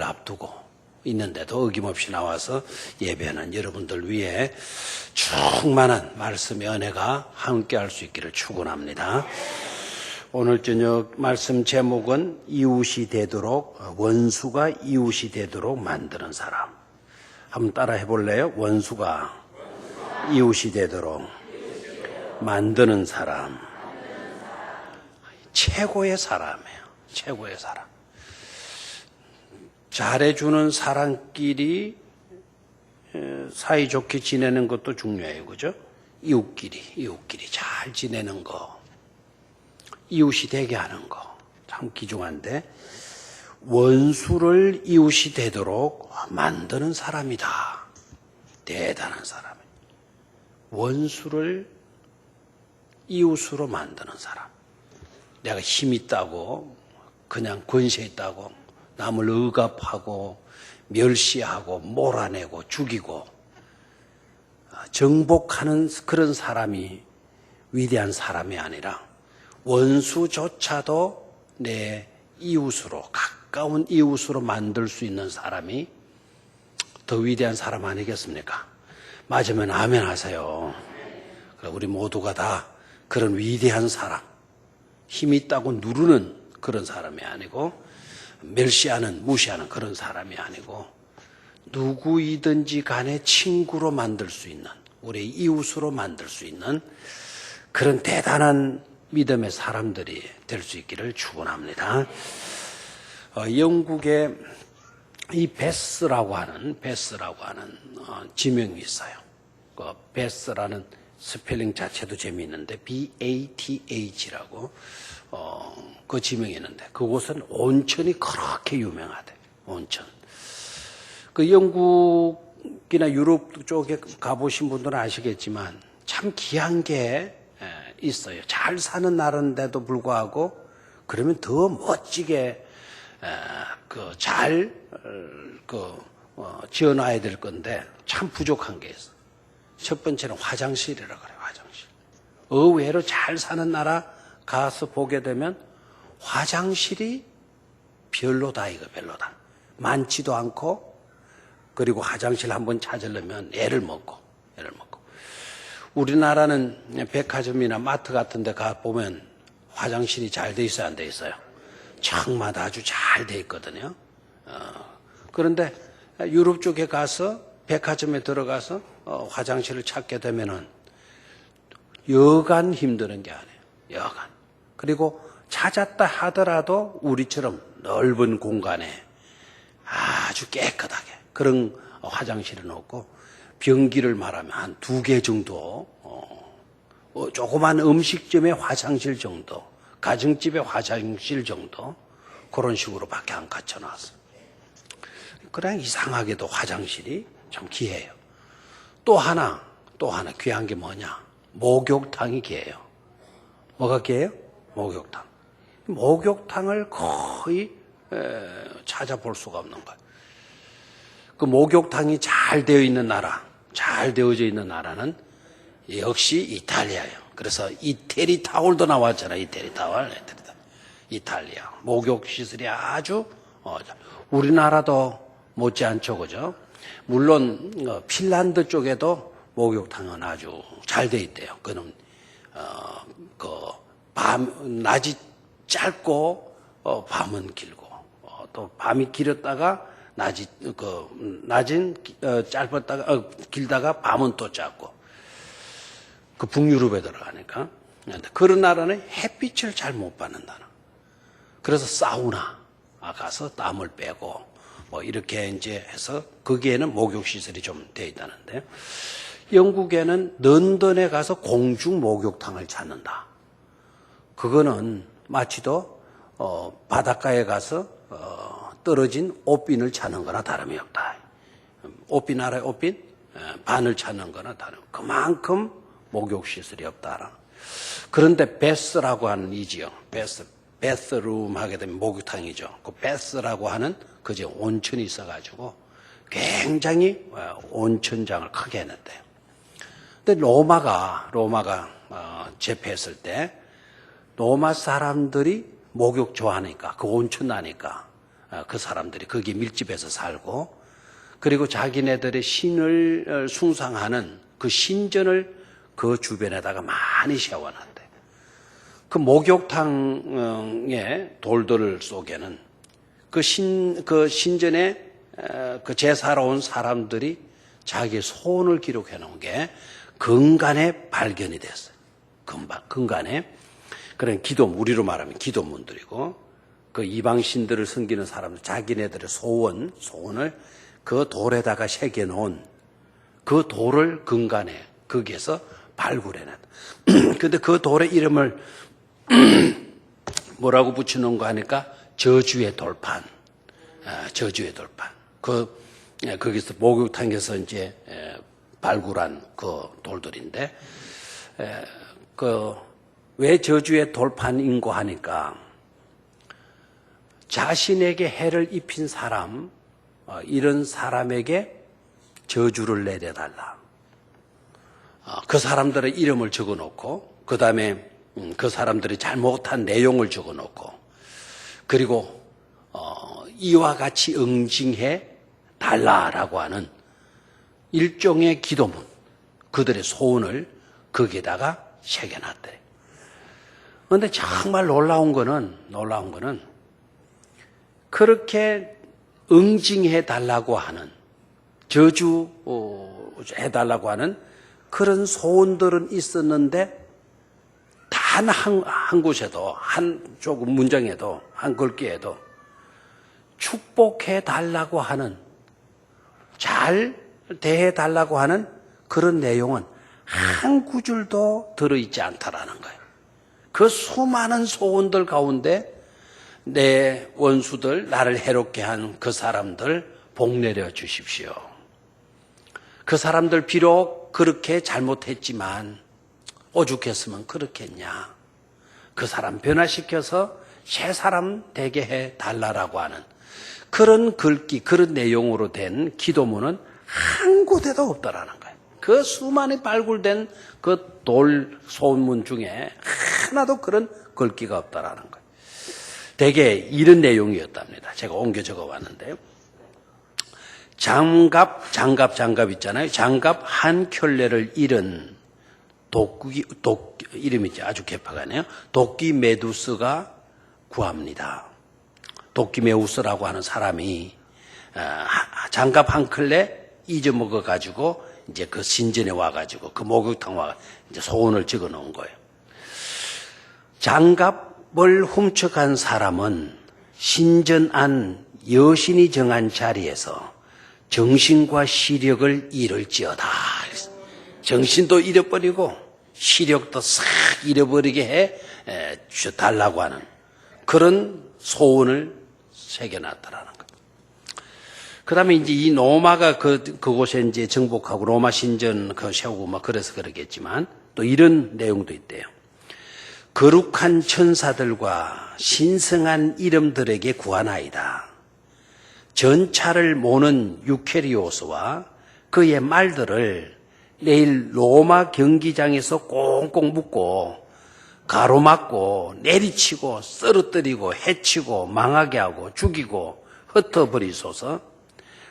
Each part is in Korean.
앞두고 있는데도 어김없이 나와서 예배하는 여러분들 위해 충만한 말씀의 은혜가 함께할 수 있기를 축원합니다. 오늘 저녁 말씀 제목은 이웃이 되도록, 원수가 이웃이 되도록 만드는 사람. 한번 따라 해볼래요? 원수가 이웃이 되도록 만드는 사람. 최고의 사람이에요. 최고의 사람. 잘해주는 사람끼리 사이좋게 지내는 것도 중요해요. 그죠? 이웃끼리 잘 지내는 거, 이웃이 되게 하는 거 참 귀중한데, 원수를 이웃이 되도록 만드는 사람이다. 대단한 사람이에요. 원수를 이웃으로 만드는 사람. 내가 힘 있다고, 그냥 권세 있다고 남을 억압하고 멸시하고 몰아내고 죽이고 정복하는 그런 사람이 위대한 사람이 아니라, 원수조차도 내 이웃으로, 가까운 이웃으로 만들 수 있는 사람이 더 위대한 사람 아니겠습니까? 맞으면 아멘 하세요. 우리 모두가 다 그런 위대한 사람, 힘이 있다고 누르는 그런 사람이 아니고, 멸시하는, 무시하는 그런 사람이 아니고, 누구이든지 간에 친구로 만들 수 있는, 우리 이웃으로 만들 수 있는 그런 대단한 믿음의 사람들이 될 수 있기를 축원합니다. 영국에 이 베스라고 하는 지명이 있어요. 그 베스라는 스펠링 자체도 재미있는데 BATH라고 그 지명이 있는데, 그곳은 온천이 그렇게 유명하대. 온천. 그 영국이나 유럽 쪽에 가보신 분들은 아시겠지만 참 귀한 게 있어요. 잘 사는 나라인데도 불구하고 그러면 더 멋지게 지어놔야 될 건데 참 부족한 게 있어. 첫 번째는 화장실이라고 그래요. 화장실. 의외로 잘 사는 나라 가서 보게 되면 화장실이 별로다. 많지도 않고, 그리고 화장실 한번 찾으려면 애를 먹고. 우리나라는 백화점이나 마트 같은 데 가보면 화장실이 잘 돼 있어요, 안 돼 있어요? 층마다 아주 잘 돼 있거든요. 그런데 유럽 쪽에 가서 백화점에 들어가서 화장실을 찾게 되면은 여간 힘드는 게 아니에요. 여간. 그리고 찾았다 하더라도 우리처럼 넓은 공간에 아주 깨끗하게 그런 화장실은 없고, 변기를 말하면 한 2개 정도, 조그만 음식점의 화장실 정도, 가정집의 화장실 정도, 그런 식으로 밖에 안 갖춰놨어요. 그냥 이상하게도 화장실이 참 귀해요. 또 하나 귀한 게 뭐냐? 목욕탕이 귀해요. 뭐가 귀해요? 목욕탕. 목욕탕을 거의 찾아볼 수가 없는 거예요. 그 목욕탕이 잘 되어 있는 나라, 잘 되어져 있는 나라는 역시 이탈리아예요. 그래서 이태리 타월도 나왔잖아요. 이태리 타월. 이탈리아. 목욕 시설이 아주, 우리나라도 못지않죠. 그죠? 물론, 핀란드 쪽에도 목욕탕은 아주 잘 되어 있대요. 그는, 낮이 짧고, 밤은 길고, 또 밤이 길었다가, 낮은 짧았다가, 길다가 밤은 또 짧고, 그 북유럽에 들어가니까. 그런 나라는 햇빛을 잘 못 받는 나라. 그래서 사우나 가서 땀을 빼고, 이렇게 이제 해서, 거기에는 목욕시설이 좀 되어 있다는데, 영국에는 런던에 가서 공중 목욕탕을 찾는다. 그거는 마치도 바닷가에 가서 떨어진 옷빈을 찾는 거나 다름이 없다. 옷빈 알아요? 옷빈? 반을 찾는 거나 다름. 그만큼 목욕시설이 없다. 그런데 베스라고 하는 이 지역, 베스룸 하게 되면 목욕탕이죠. 그 베스라고 하는 그 지역 온천이 있어가지고 굉장히 온천장을 크게 했는데요. 근데 로마가 제패했을 때 로마 사람들이 목욕 좋아하니까, 그 온천 나니까 그 사람들이 거기에 밀집해서 살고, 그리고 자기네들의 신을 숭상하는 그 신전을 그 주변에다가 많이 세워놨대. 그 목욕탕의 돌들 속에는 그 신전에 그 제사로 온 사람들이 자기의 소원을 기록해 놓은 게 근간에 발견이 됐어요. 근간에. 그런 기도문, 우리로 말하면 기도문들이고, 그 이방신들을 섬기는 사람들, 자기네들의 소원을 그 돌에다가 새겨 놓은 그 돌을 근간에, 거기에서 발굴해냈다. 근데 그 돌의 이름을 뭐라고 붙여놓은 거 하니까 저주의 돌판. 저주의 돌판. 거기서 목욕탕에서 이제 발굴한 그 돌들인데, 왜 저주의 돌판인고 하니까 자신에게 해를 입힌 사람, 이런 사람에게 저주를 내려달라. 그 사람들의 이름을 적어놓고, 그 다음에 그 사람들이 잘못한 내용을 적어놓고, 그리고 이와 같이 응징해 달라라고 하는 일종의 기도문, 그들의 소원을 거기에다가 새겨놨대. 그런데 정말 놀라운 거는 그렇게 응징해 달라고 하는, 저주해 달라고 하는 그런 소원들은 있었는데, 단 한 곳에도, 조금 문장에도, 한 글귀에도 축복해 달라고 하는, 잘 대해 달라고 하는 그런 내용은 한 구절도 들어있지 않다라는 거예요. 그 수많은 소원들 가운데 내 원수들, 나를 해롭게 한 그 사람들 복 내려 주십시오. 그 사람들 비록 그렇게 잘못했지만 오죽했으면 그렇겠냐. 그 사람 변화시켜서 새 사람 되게 해 달라라고 하는 그런 글귀, 그런 내용으로 된 기도문은 한 곳에도 없다라는 거예요. 그 수많이 발굴된 그 돌 소문문 중에 하나도 그런 글귀가 없다라는 거예요. 대개 이런 내용이었답니다. 제가 옮겨 적어봤는데요. 장갑 있잖아요. 장갑 한 켤레를 잃은 이름이 아주 개파가네요. 도끼 메두스가 구합니다. 도끼 메우스라고 하는 사람이 장갑 한 켤레 잊어먹어 가지고 이제 그 신전에 와가지고 그 목욕탕 와 이제 소원을 적어 놓은 거예요. 장갑을 훔쳐간 사람은 신전 안 여신이 정한 자리에서 정신과 시력을 잃을지어다. 정신도 잃어버리고 시력도 싹 잃어버리게 해 달라고 하는 그런 소원을 새겨놨다라는 거예요. 그 다음에 이제 이 로마가 그곳에 이제 정복하고 로마 신전 세우고 막 그래서 그러겠지만 또 이런 내용도 있대요. 거룩한 천사들과 신성한 이름들에게 구하나이다. 전차를 모는 유케리오스와 그의 말들을 내일 로마 경기장에서 꽁꽁 묶고 가로막고 내리치고 쓰러뜨리고 해치고 망하게 하고 죽이고 흩어버리소서.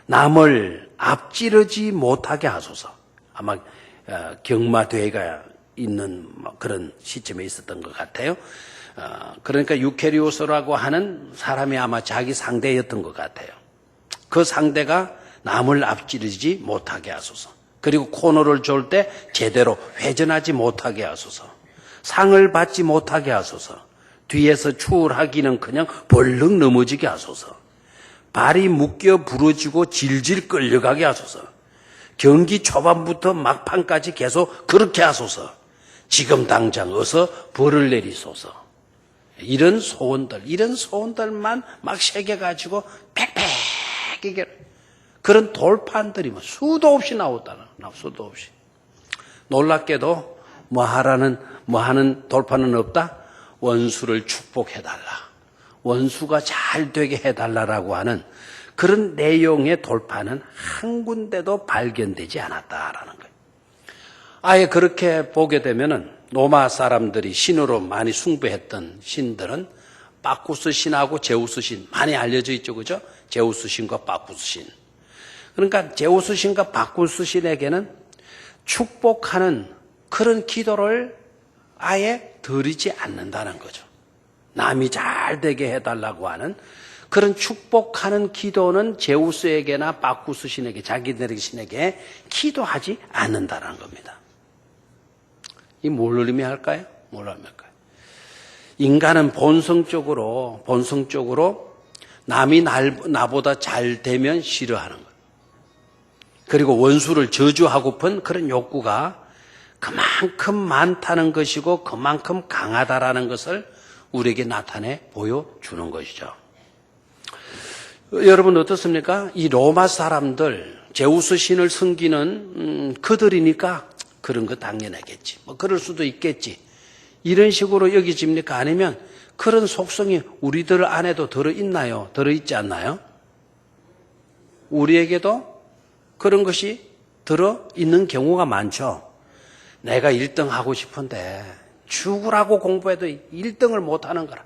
남을 앞지르지 못하게 하소서. 아마 경마대회가 있는 그런 시점에 있었던 것 같아요. 그러니까 유케리오스라고 하는 사람이 아마 자기 상대였던 것 같아요. 그 상대가 남을 앞지르지 못하게 하소서. 그리고 코너를 졸 때 제대로 회전하지 못하게 하소서. 상을 받지 못하게 하소서. 뒤에서 추월하기는 그냥 벌렁 넘어지게 하소서. 발이 묶여 부러지고 질질 끌려가게 하소서. 경기 초반부터 막판까지 계속 그렇게 하소서. 지금 당장 어서 벌을 내리소서. 이런 소원들만 막 새겨가지고 팩팩하게 그런 돌판들이 수도 없이 나왔다는, 수도 없이. 놀랍게도 뭐 하는 돌판은 없다? 원수를 축복해달라. 원수가 잘 되게 해달라라고 하는 그런 내용의 돌판은 한 군데도 발견되지 않았다라는 거예요. 아예 그렇게 보게 되면은 로마 사람들이 신으로 많이 숭배했던 신들은 바쿠스 신하고 제우스 신 많이 알려져 있죠, 그죠? 제우스 신과 바쿠스 신. 그러니까 제우스 신과 바쿠스 신에게는 축복하는 그런 기도를 아예 드리지 않는다는 거죠. 남이 잘 되게 해달라고 하는 그런 축복하는 기도는 제우스에게나 바쿠스 신에게, 자기들의 신에게 기도하지 않는다는 겁니다. 이 뭘 의미할까요? 뭘 의미할까요? 인간은 본성적으로 남이 나보다 잘 되면 싫어하는 거예요. 그리고 원수를 저주하고픈 그런 욕구가 그만큼 많다는 것이고 그만큼 강하다라는 것을 우리에게 나타내 보여주는 것이죠. 여러분 어떻습니까? 이 로마 사람들, 제우스 신을 섬기는 그들이니까 그런 거 당연하겠지. 뭐 그럴 수도 있겠지. 이런 식으로 여기집니까? 아니면 그런 속성이 우리들 안에도 들어있나요? 들어있지 않나요? 우리에게도 그런 것이 들어있는 경우가 많죠. 내가 1등 하고 싶은데 죽으라고 공부해도 1등을 못하는 거라.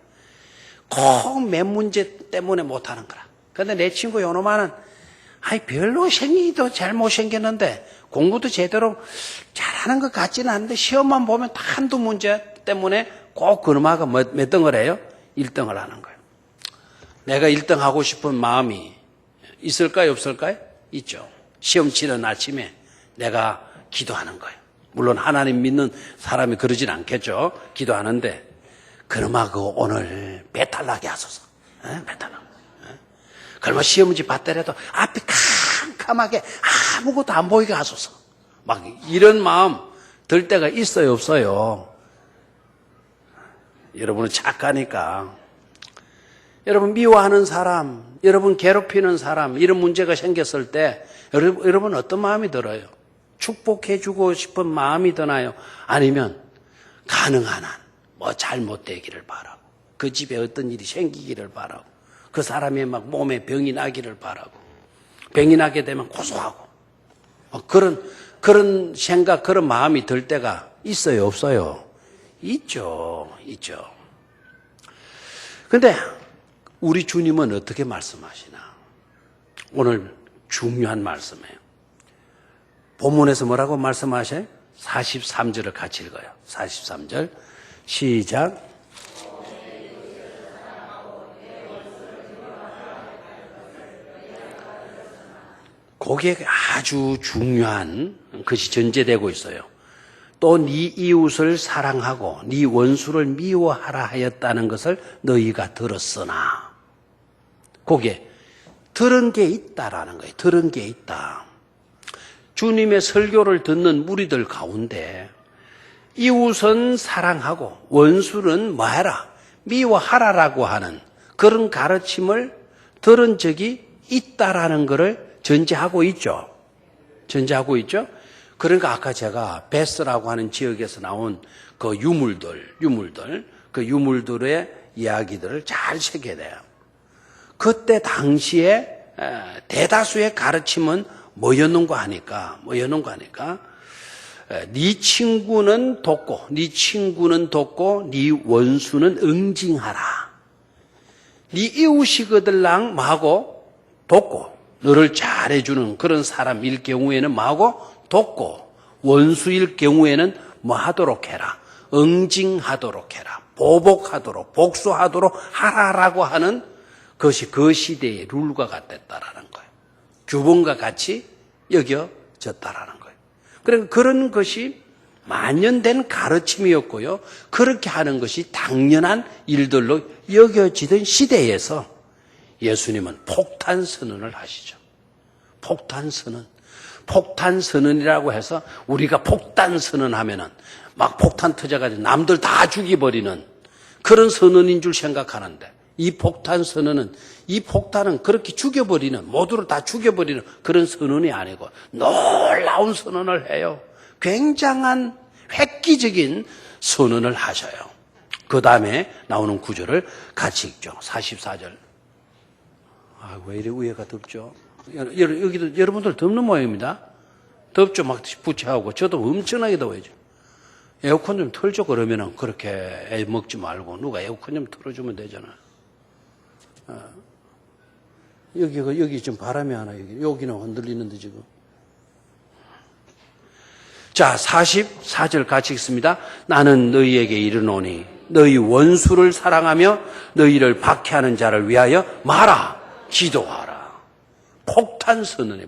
꼭 몇 문제 때문에 못하는 거라. 그런데 내 친구 요놈아는 별로 생기도 잘 못생겼는데 공부도 제대로 잘하는 것 같지는 않은데 시험만 보면 한두 문제 때문에 꼭 그놈아가 몇 등을 해요? 1등을 하는 거예요. 내가 1등 하고 싶은 마음이 있을까요? 없을까요? 있죠. 시험 치는 아침에 내가 기도하는 거예요. 물론 하나님 믿는 사람이 그러진 않겠죠. 기도하는데 그놈아 그 오늘 배탈 나게 하소서. 배탈 나게. 그러면 시험지 받더라도 앞이 캄캄하게 아무것도 안 보이게 하소서. 막 이런 마음 들 때가 있어요, 없어요? 여러분은 착하니까. 여러분 미워하는 사람, 여러분 괴롭히는 사람, 이런 문제가 생겼을 때 여러분 어떤 마음이 들어요? 축복해주고 싶은 마음이 드나요? 아니면 가능한 한 뭐 잘못되기를 바라고, 그 집에 어떤 일이 생기기를 바라고, 그 사람의 막 몸에 병이 나기를 바라고, 병이 나게 되면 고소하고, 그런 생각, 그런 마음이 들 때가 있어요, 없어요? 있죠. 근데 우리 주님은 어떻게 말씀하시나? 오늘 중요한 말씀이에요. 본문에서 뭐라고 말씀하셔요? 43절을 같이 읽어요. 43절 시작. 거기에 아주 중요한 것이 전제되고 있어요. 또 네 이웃을 사랑하고 네 원수를 미워하라 하였다는 것을 너희가 들었으나, 거기에 들은 게 있다라는 거예요. 들은 게 있다. 주님의 설교를 듣는 무리들 가운데 이웃은 사랑하고 원수는 뭐해라? 미워하라라고 하는 그런 가르침을 들은 적이 있다라는 것을 전제하고 있죠. 그러니까 아까 제가 베스라고 하는 지역에서 나온 그 그 유물들의 이야기들을 잘 새겨야 돼요. 그때 당시에 대다수의 가르침은 뭐였는가 하니까 네 친구는 돕고 네 원수는 응징하라. 네 이웃이거들랑 뭐하고 돕고, 너를 잘해주는 그런 사람일 경우에는 뭐하고 돕고, 원수일 경우에는 뭐 하도록 해라? 응징하도록 해라. 보복하도록, 복수하도록 하라라고 하는 것이 그 시대의 룰과 같았다라는 거예요. 규범과 같이 여겨졌다라는 거예요. 그러니까 그런 것이 만연된 가르침이었고요. 그렇게 하는 것이 당연한 일들로 여겨지던 시대에서 예수님은 폭탄 선언을 하시죠. 폭탄 선언이라고 해서 우리가 폭탄 선언하면은 막 폭탄 터져가지고 남들 다 죽여버리는 그런 선언인 줄 생각하는데, 이 폭탄은 그렇게 죽여버리는, 모두를 다 죽여버리는 그런 선언이 아니고 놀라운 선언을 해요. 굉장한 획기적인 선언을 하셔요. 그 다음에 나오는 구절을 같이 읽죠. 44절. 왜 이래 위에가 덥죠? 여기도 여러분들 덥는 모양입니다. 덥죠? 막 부채하고. 저도 엄청나게 더워요. 에어컨 좀 틀죠? 그러면은 그렇게 애 먹지 말고 누가 에어컨 좀 틀어주면 되잖아요. 여기 좀 바람이 하나, 여기는 흔들리는데 지금. 자, 44절 같이 읽습니다. 나는 너희에게 이르노니 너희 원수를 사랑하며 너희를 박해하는 자를 위하여 말하, 기도하라. 폭탄선언이에요.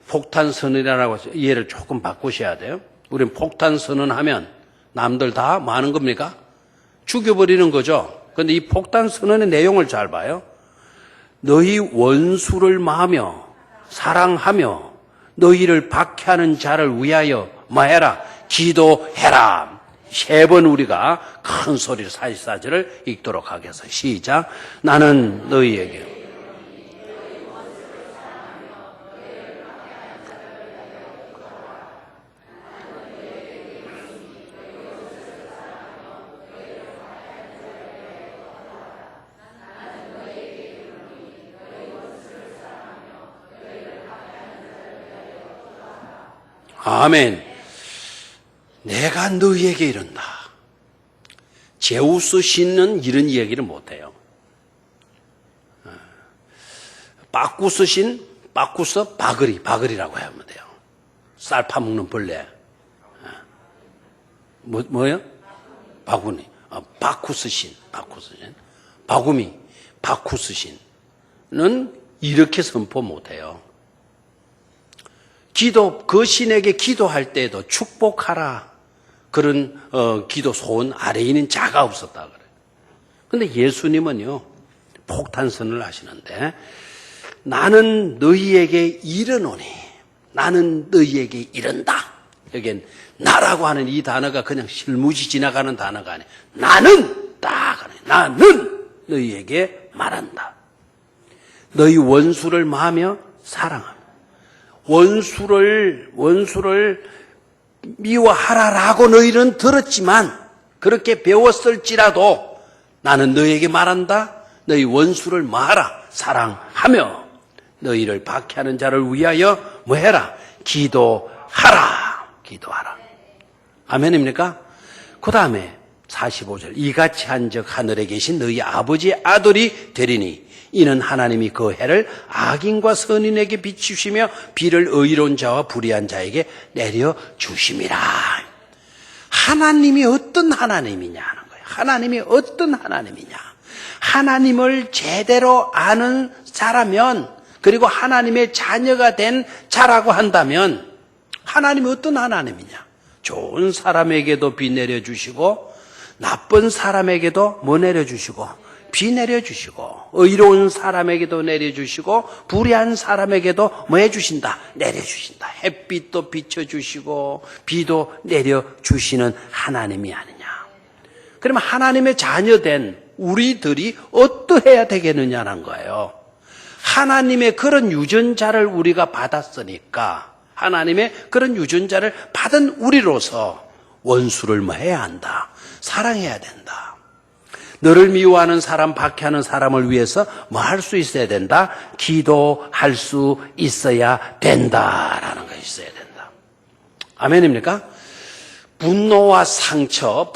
폭탄선언이라고 이해를 조금 바꾸셔야 돼요. 우리는 폭탄선언하면 남들 다 뭐 하는 겁니까? 죽여버리는 거죠. 그런데 이 폭탄선언의 내용을 잘 봐요. 너희 원수를 마하며 사랑하며 너희를 박해하는 자를 위하여 뭐해라? 기도해라. 3번 우리가 큰 소리로 44절을 읽도록 하겠습니다. 시작. 나는 너희에게 아멘. 내가 너희에게 이른다. 제우스 신은 이런 이야기를 못해요. 바쿠스 신, 바쿠스 바그리라고 하면 돼요. 쌀 파먹는 벌레. 뭐요? 바구니. 바쿠스 신. 바구미, 바쿠스 신은 이렇게 선포 못해요. 그 신에게 기도할 때에도 축복하라. 그런 기도 소원 아래에 있는 자가 없었다 그래요. 근데 예수님은요, 폭탄선을 하시는데, 나는 너희에게 이르노니, 나는 너희에게 이른다. 여기엔 나라고 하는 이 단어가 그냥 실무지 지나가는 단어가 아니에요. 나는 나는 너희에게 말한다. 너희 원수를 마하며 사랑하며 원수를 미워하라라고 너희는 들었지만 그렇게 배웠을지라도 나는 너희에게 말한다. 너희 원수를 마하라. 사랑하며 너희를 박해하는 자를 위하여 뭐해라? 기도하라. 아멘입니까? 그 다음에 45절 이같이 한즉 하늘에 계신 너희 아버지의 아들이 되리니 이는 하나님이 그 해를 악인과 선인에게 비추시며 비를 의로운 자와 불의한 자에게 내려주심이라. 하나님이 어떤 하나님이냐 하는 거예요. 하나님이 어떤 하나님이냐. 하나님을 제대로 아는 자라면, 그리고 하나님의 자녀가 된 자라고 한다면 하나님이 어떤 하나님이냐. 좋은 사람에게도 비 내려주시고 나쁜 사람에게도 뭐 내려주시고 비 내려주시고 의로운 사람에게도 내려주시고 불의한 사람에게도 뭐 해주신다? 내려주신다. 햇빛도 비춰주시고 비도 내려주시는 하나님이 아니냐. 그러면 하나님의 자녀된 우리들이 어떠해야 되겠느냐는 거예요. 하나님의 그런 유전자를 우리가 받았으니까 하나님의 그런 유전자를 받은 우리로서 원수를 뭐 해야 한다? 사랑해야 된다. 너를 미워하는 사람, 박해하는 사람을 위해서 뭐 할 수 있어야 된다? 기도할 수 있어야 된다라는 것이 있어야 된다. 아멘입니까? 분노와 상처,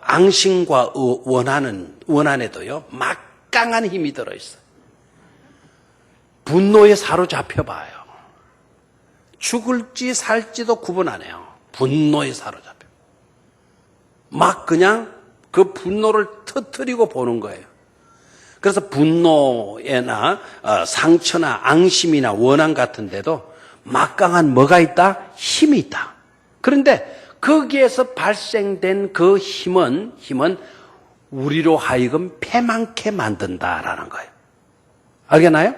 앙심과 원한에도요, 막강한 힘이 들어있어요. 분노에 사로잡혀 봐요. 죽을지 살지도 구분 안 해요. 분노에 사로잡혀. 막 그냥 그 분노를 터뜨리고 보는 거예요. 그래서 분노에나 상처나 앙심이나 원한 같은 데도 막강한 뭐가 있다? 힘이 있다. 그런데 거기에서 발생된 그 힘은 우리로 하여금 패망케 만든다라는 거예요. 알겠나요?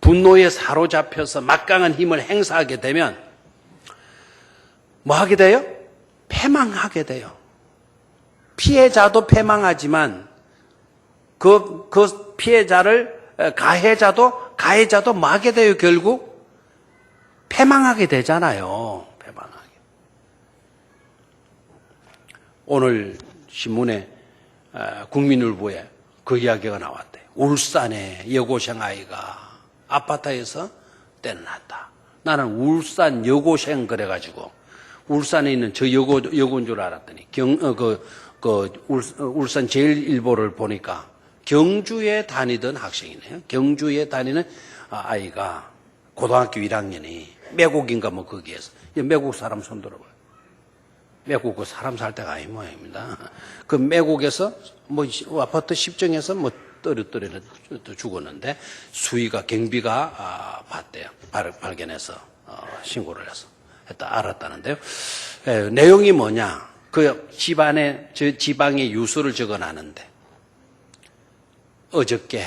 분노에 사로잡혀서 막강한 힘을 행사하게 되면 뭐 하게 돼요? 패망하게 돼요. 피해자도 패망하지만 그 피해자를 가해자도 뭐 하게 돼요? 결국 패망하게 되잖아요. 패망하게. 오늘 신문에 국민일보에 그 이야기가 나왔대요. 울산의 여고생 아이가 아파트에서 때려놨다. 나는 울산 여고생 그래가지고 울산에 있는 저 여고인 줄 알았더니 울산 제일일보를 보니까 경주에 다니던 학생이네요. 경주에 다니는 아이가 고등학교 1학년이 매곡인가 뭐 거기에서 매곡 사람 손 들어봐요. 매곡 그 사람 살 데가 아닌 모양입니다. 그 매곡에서 뭐 아파트 10층에서 뭐 떨어뜨려 죽었는데 수위가 경비가 봤대요. 발견해서 신고를 해서 알았다는데요. 내용이 뭐냐? 그 집안에 저 지방에 유서를 적어놨는데 어저께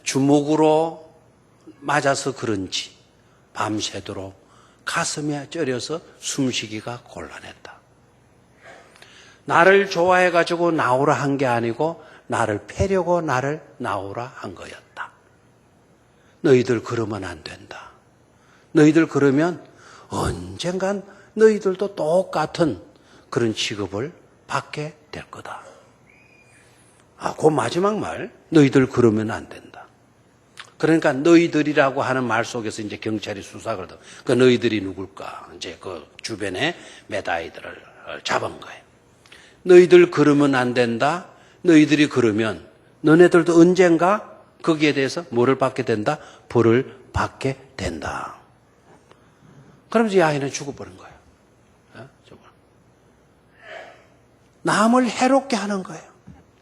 주먹으로 맞아서 그런지 밤새도록 가슴에 ጨ려서 숨쉬기가 곤란했다. 나를 좋아해가지고 나오라 한 게 아니고 나를 패려고 나를 나오라 한 거였다. 너희들 그러면 안 된다. 너희들 그러면 언젠간 너희들도 똑같은 그런 취급을 받게 될 거다. 그 마지막 말, 너희들 그러면 안 된다. 그러니까 너희들이라고 하는 말 속에서 이제 경찰이 수사를 하거든. 그 너희들이 누굴까? 이제 그 주변에 몇 아이들을 잡은 거예요. 너희들 그러면 안 된다. 너희들이 그러면 너네들도 언젠가 거기에 대해서 뭐를 받게 된다? 벌을 받게 된다. 그러면서 이 아이는 죽어버린 거예요. 남을 해롭게 하는 거예요.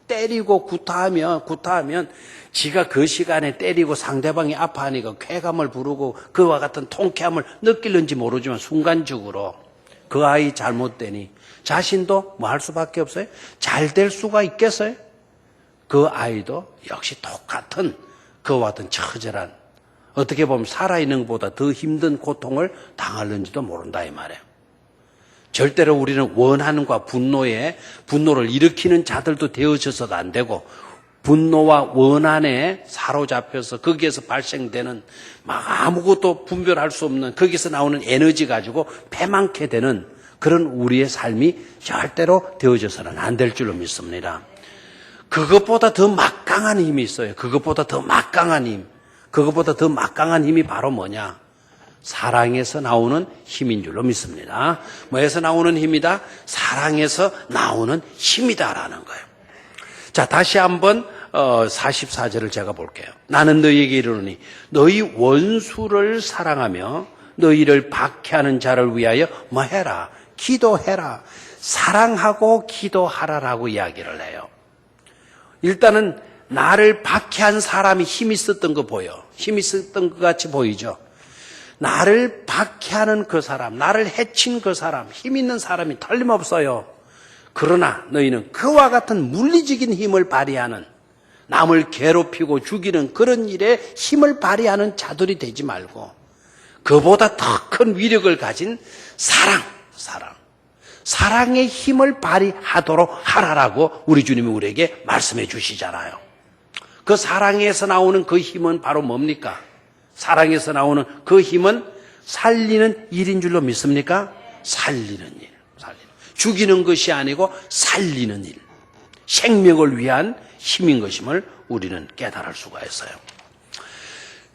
때리고 구타하면 지가 그 시간에 때리고 상대방이 아파하니까 쾌감을 부르고 그와 같은 통쾌함을 느낄는지 모르지만 순간적으로 그 아이 잘못되니 자신도 뭐 할 수밖에 없어요. 잘 될 수가 있겠어요? 그 아이도 역시 똑같은 그와 같은 처절한 어떻게 보면 살아있는 것보다 더 힘든 고통을 당할는지도 모른다 이 말이에요. 절대로 우리는 원한과 분노를 일으키는 자들도 되어져서도 안 되고 분노와 원한에 사로잡혀서 거기에서 발생되는 막 아무것도 분별할 수 없는 거기서 나오는 에너지 가지고 패망케 되는 그런 우리의 삶이 절대로 되어져서는 안 될 줄로 믿습니다. 그것보다 더 막강한 힘이 있어요. 그것보다 더 막강한 힘이 바로 뭐냐? 사랑에서 나오는 힘인 줄로 믿습니다. 뭐에서 나오는 힘이다? 사랑에서 나오는 힘이다라는 거예요. 자, 다시 한번 44절을 제가 볼게요. 나는 너희에게 이르노니 너희 원수를 사랑하며 너희를 박해하는 자를 위하여 뭐 해라? 기도해라. 사랑하고 기도하라라고 이야기를 해요. 일단은 나를 박해한 사람이 힘이 있었던 거 보여. 힘이 있었던 것 같이 보이죠. 나를 박해하는 그 사람, 나를 해친 그 사람, 힘 있는 사람이 틀림없어요. 그러나 너희는 그와 같은 물리적인 힘을 발휘하는, 남을 괴롭히고 죽이는 그런 일에 힘을 발휘하는 자들이 되지 말고 그보다 더 큰 위력을 가진 사랑의 힘을 발휘하도록 하라라고 우리 주님이 우리에게 말씀해 주시잖아요. 그 사랑에서 나오는 그 힘은 바로 뭡니까? 사랑에서 나오는 그 힘은 살리는 일인 줄로 믿습니까? 살리는 일. 죽이는 것이 아니고 살리는 일. 생명을 위한 힘인 것임을 우리는 깨달을 수가 있어요.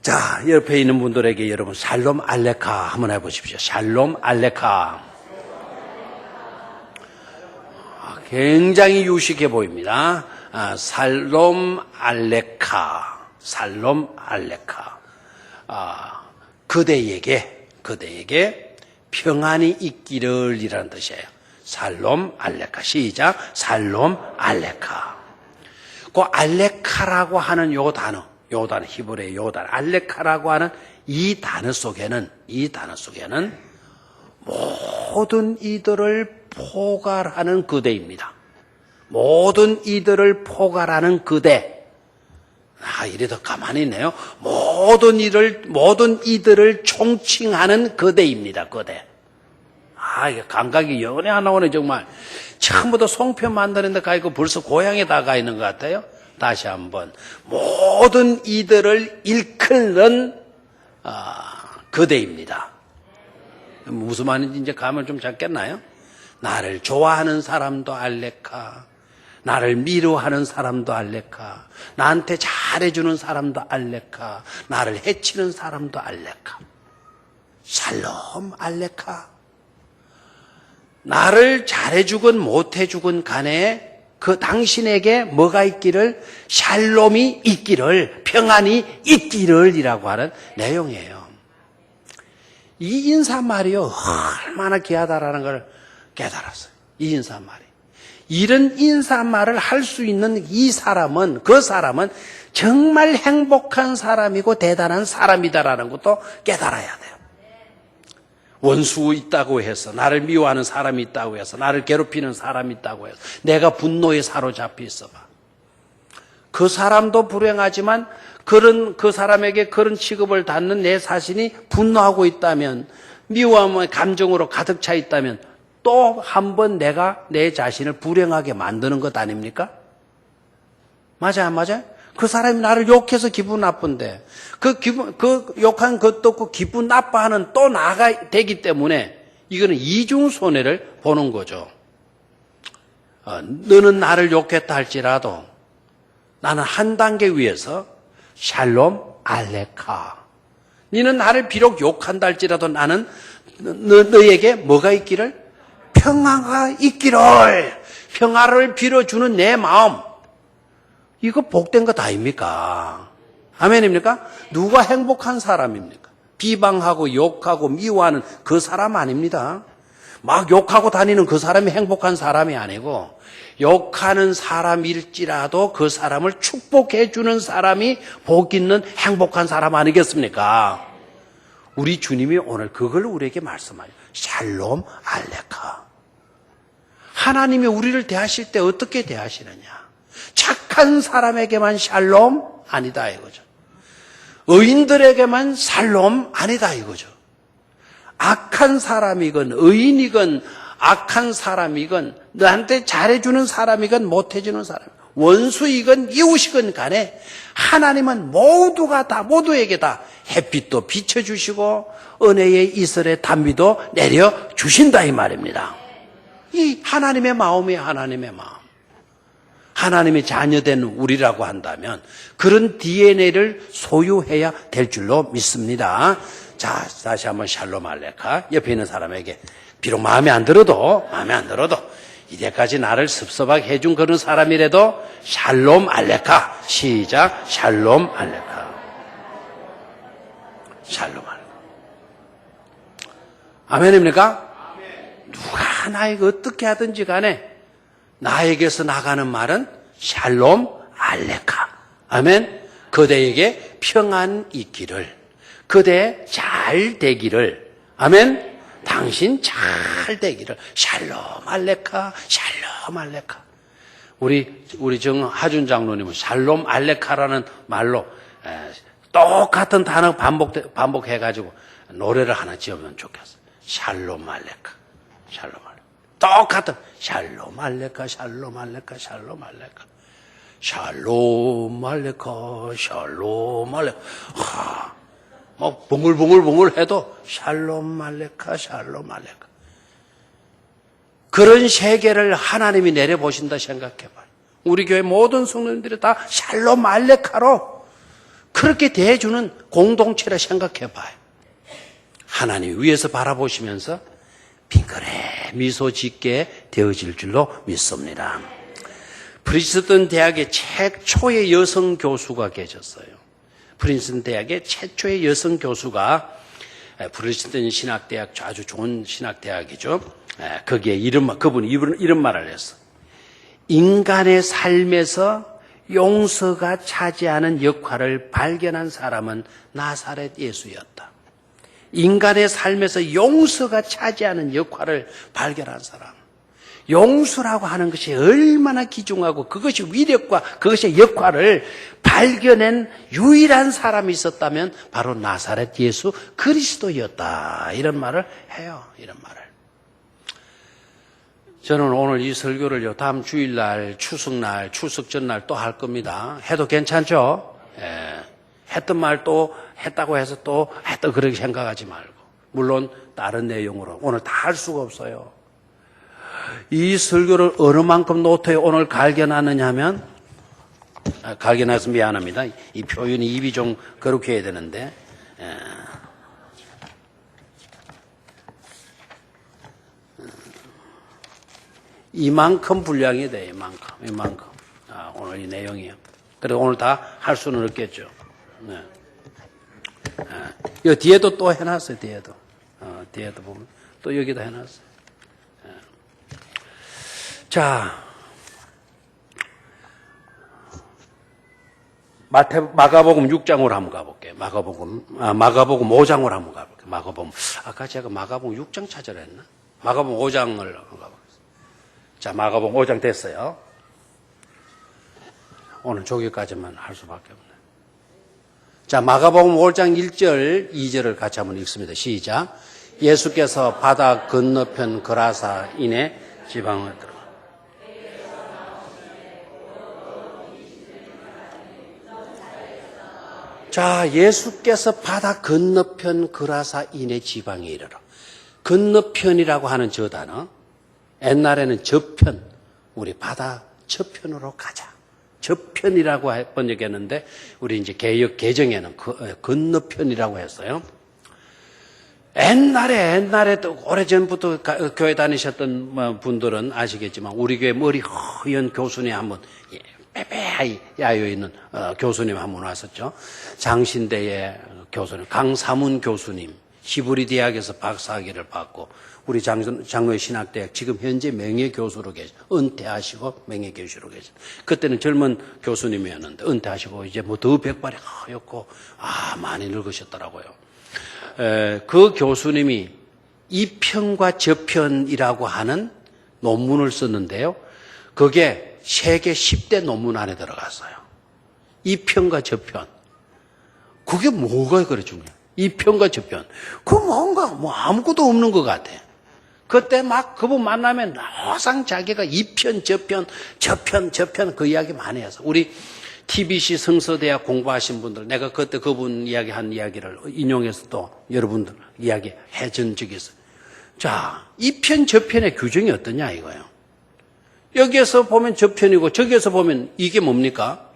자, 옆에 있는 분들에게 여러분 샬롬 알레카 한번 해보십시오. 샬롬 알레카. 굉장히 유식해 보입니다. 살롬 알레카. 살롬 알레카. 그대에게 평안이 있기를 이라는 뜻이에요. 살롬 알레카. 시작. 살롬 알레카. 그 알레카라고 하는 요 단어 히브리의 요 단어 알레카라고 하는 이 단어 속에는 모든 이들을 포괄하는 그대입니다. 모든 이들을 포괄하는 그대. 이래도 가만히 있네요. 모든 이들을 총칭하는 그대입니다. 그대. 이게 감각이 연애 안 나오네, 정말. 처음부터 송편 만드는데 가 있고 벌써 고향에 다 가 있는 것 같아요. 다시 한번. 모든 이들을 일컫는, 그대입니다. 무슨 말인지 이제 감을 좀 잡겠나요? 나를 좋아하는 사람도 알레카. 나를 미워하는 사람도 알레카. 나한테 잘해주는 사람도 알레카. 나를 해치는 사람도 알레카. 샬롬 알레카. 나를 잘해주건 못해주건 간에 그 당신에게 뭐가 있기를? 샬롬이 있기를, 평안이 있기를 이라고 하는 내용이에요. 이 인사말이요, 얼마나 귀하다라는 걸 깨달았어요. 이 인사말이. 이런 인사말을 할 수 있는 이 사람은, 그 사람은 정말 행복한 사람이고 대단한 사람이다라는 것도 깨달아야 돼요. 원수 있다고 해서, 나를 미워하는 사람이 있다고 해서, 나를 괴롭히는 사람이 있다고 해서, 내가 분노에 사로잡혀 있어봐. 그 사람도 불행하지만 그 사람에게 그런 취급을 받는 내 자신이 분노하고 있다면, 미워함의 감정으로 가득 차 있다면 또 한 번 내가 내 자신을 불행하게 만드는 것 아닙니까? 맞아요, 안 맞아요? 그 사람이 나를 욕해서 기분 나쁜데 그 욕한 것도 없고 기분 나빠하는 또 나가 되기 때문에 이거는 이중 손해를 보는 거죠. 너는 나를 욕했다 할지라도 나는 한 단계 위에서 샬롬 알레카. 너는 나를 비록 욕한다 할지라도 나는 너에게 뭐가 있기를? 평화가 있기를. 평화를 빌어주는 내 마음. 이거 복된 것 아닙니까? 아멘입니까? 누가 행복한 사람입니까? 비방하고 욕하고 미워하는 그 사람 아닙니다. 막 욕하고 다니는 그 사람이 행복한 사람이 아니고, 욕하는 사람일지라도 그 사람을 축복해 주는 사람이 복 있는 행복한 사람 아니겠습니까? 우리 주님이 오늘 그걸 우리에게 말씀하죠. 샬롬 알레카. 하나님이 우리를 대하실 때 어떻게 대하시느냐? 착한 사람에게만 샬롬 아니다 이거죠. 의인들에게만 샬롬 아니다 이거죠. 악한 사람이건 의인이건 악한 사람이건 너한테 잘해주는 사람이건 못해주는 사람, 원수이건 이웃이건 간에 하나님은 모두에게 다 햇빛도 비춰주시고 은혜의 이슬의 단비도 내려주신다 이 말입니다. 이 하나님의 마음이에요. 하나님의 마음. 하나님의 자녀된 우리라고 한다면 그런 DNA를 소유해야 될 줄로 믿습니다. 자, 다시 한번 샬롬 알레카. 옆에 있는 사람에게 비록 마음에 안 들어도 이제까지 나를 섭섭하게 해준 그런 사람이라도 샬롬 알레카. 시작. 샬롬 알레카. 샬롬 알레카. 아멘입니까? 누가 나에게 어떻게 하든지 간에 나에게서 나가는 말은 샬롬 알레카. 아멘. 그대에게 평안 있기를, 그대 잘 되기를, 아멘. 당신 잘 되기를. 샬롬 알레카, 샬롬 알레카. 우리 정하준 장로님은 샬롬 알레카라는 말로 똑같은 단어 반복해가지고 노래를 하나 지으면 좋겠어. 샬롬 알레카, 샬롬 알레카. 똑같은 샬롬 알레카, 샬롬 알레카, 샬롬 알레카, 샬롬 알레카, 샬롬 알레카. 막 봉글봉글 해도 샬롬 알레카, 샬롬 알레카. 그런 세계를 하나님이 내려보신다 생각해봐요. 우리 교회 모든 성도님들이 다 샬롬 알레카로 그렇게 대해주는 공동체를 생각해봐요. 하나님 위에서 바라보시면서 빙그레 미소 짓게 되어질 줄로 믿습니다. 프린스턴 대학의 최초의 여성 교수가 계셨어요. 프린스턴 대학의 최초의 여성 교수가 프린스턴 신학대학, 아주 좋은 신학대학이죠. 거기에 그분이 이런 말을 했어. 인간의 삶에서 용서가 차지하는 역할을 발견한 사람은 나사렛 예수였다. 인간의 삶에서 용서가 차지하는 역할을 발견한 사람. 용서라고 하는 것이 얼마나 귀중하고 그것이 위력과 그것의 역할을 발견한 유일한 사람이 있었다면 바로 나사렛 예수 그리스도였다. 이런 말을 해요. 이런 말을. 저는 오늘 이 설교를요, 다음 주일날, 추석날, 추석 전날 또 할 겁니다. 해도 괜찮죠? 예. 했던 말 또 했다고 해서 또 했다 그렇게 생각하지 말고. 물론 다른 내용으로 오늘 다 할 수가 없어요. 이 설교를 어느 만큼 노트에 오늘 갈겨놨느냐 하면, 갈겨놔서 미안합니다. 이 표현이 입이 좀 그렇게 해야 되는데, 이만큼 분량이 돼, 이만큼. 오늘 이 내용이요. 그리고 오늘 다 할 수는 없겠죠. 네. 이 뒤에도 또 해놨어요, 뒤에도. 뒤에도 보면. 또 여기다 해놨어요. 자. 마가복음 6장으로 한번 가볼게요. 마가복음 5장으로 한번 가볼게요. 마가복음. 아까 제가 마가복음 6장 찾으라 했나? 마가복음 5장을 한번 가볼게요. 자, 마가복음 5장 됐어요. 오늘 저기까지만 할 수밖에 없네. 자, 마가복음 5장 1절, 2절을 같이 한번 읽습니다. 시작. 예수께서 바다 건너편 그라사 인해 지방을 들어. 자, 예수께서 바다 건너편 그라사 인해 지방에 이르러. 건너편이라고 하는 저 단어, 옛날에는 저편, 우리 바다 저편으로 가자. 저편이라고 번역했는데, 우리 이제 개정에는 건너편이라고 했어요. 옛날에 또 오래전부터 교회 다니셨던 분들은 아시겠지만, 우리 교회 머리 허연 교수님 한번 빼빼하이 야여 있는 교수님 한 분 왔었죠. 장신대의 교수님, 강사문 교수님, 히브리 대학에서 박사학위를 받고 우리 장로의 신학대학 지금 현재 명예교수로 계셔. 은퇴하시고 명예교수로 계셔. 그때는 젊은 교수님이었는데 은퇴하시고 이제 뭐 더 백발이 하얗고 많이 늙으셨더라고요. 그 교수님이 이편과 저편이라고 하는 논문을 썼는데요. 그게 세계 10대 논문 안에 들어갔어요. 이편과 저편. 그게 뭐가 그래 중요해? 이편과 저편. 그 뭔가 아무것도 없는 것 같아. 그때 막 그분 만나면 항상 자기가 이편, 저편 그 이야기 많이 해서. 우리 TBC 성서대학 공부하신 분들, 내가 그때 그분 이야기한 이야기를 인용해서 또 여러분들 이야기 해준 적이 있어요. 자, 이편, 저편의 규정이 어떠냐 이거예요. 여기에서 보면 저편이고 저기에서 보면 이게 뭡니까?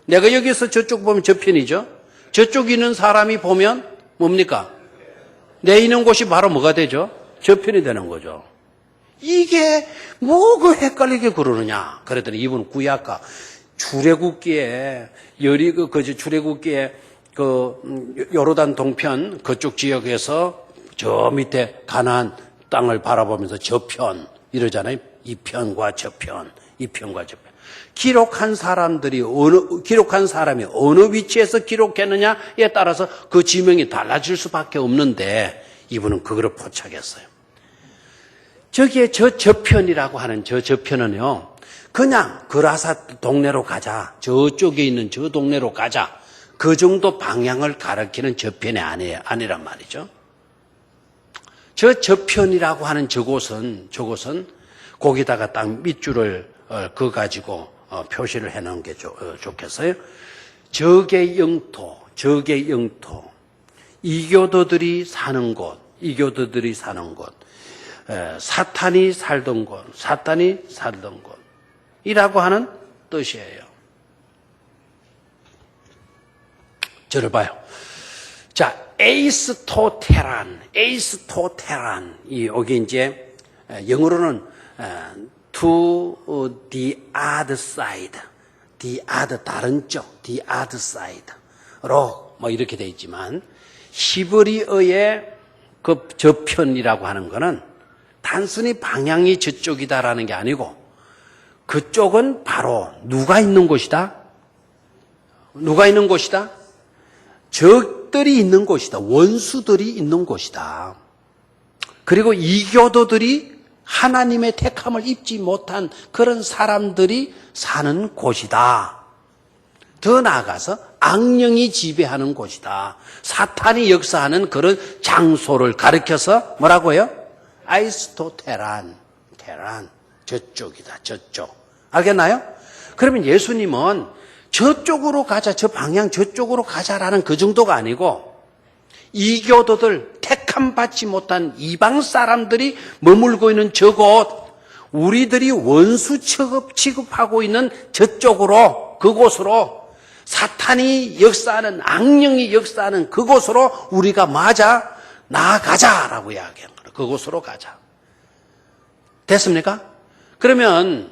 내가 여기서 저쪽 보면 저편이죠. 저쪽 있는 사람이 보면 뭡니까? 내 있는 곳이 바로 뭐가 되죠? 저편이 되는 거죠. 이게 뭐 헷갈리게 그러느냐? 그랬더니 이분은 구약가 출애굽기에 출애굽기에 요르단 동편 그쪽 지역에서 저 밑에 가나안 땅을 바라보면서 저편 이러잖아요. 이편과 저편. 기록한 사람이 어느 위치에서 기록했느냐에 따라서 그 지명이 달라질 수밖에 없는데 이분은 그거를 포착했어요. 저기에 저 저편이라고 하는 저 저편은요, 그냥 그라사 동네로 가자. 저쪽에 있는 저 동네로 가자. 그 정도 방향을 가리키는 저편이 아니란 말이죠. 저 저편이라고 하는 저곳은 거기다가 딱 밑줄을 그어 가지고 표시를 해 놓은 게 좋겠어요. 적의 영토, 이교도들이 사는 곳, 사탄이 살던 곳이라고 하는 뜻이에요. 저를 봐요. 자, 에이스토테란, 여기 이제 영어로는 to the other side, 다른 쪽, the other side로 뭐 이렇게 돼 있지만 히브리어의 그 저편이라고 하는 거는 단순히 방향이 저쪽이다라는 게 아니고 그쪽은 바로 누가 있는 곳이다? 적들이 있는 곳이다. 원수들이 있는 곳이다. 그리고 이교도들이 하나님의 택함을 입지 못한 그런 사람들이 사는 곳이다. 더 나아가서 악령이 지배하는 곳이다. 사탄이 역사하는 그런 장소를 가리켜서 뭐라고요? 아이스토테란, 저쪽이다, 저쪽. 알겠나요? 그러면 예수님은 저쪽으로 가자, 저 방향 저쪽으로 가자라는 그 정도가 아니고 이교도들, 택함 받지 못한 이방 사람들이 머물고 있는 저곳, 우리들이 원수 취급하고 있는 저쪽으로, 그곳으로 사탄이 역사하는, 악령이 역사하는 그곳으로 우리가 나아가자라고 이야기한 거예요. 그곳으로 가자. 됐습니까? 그러면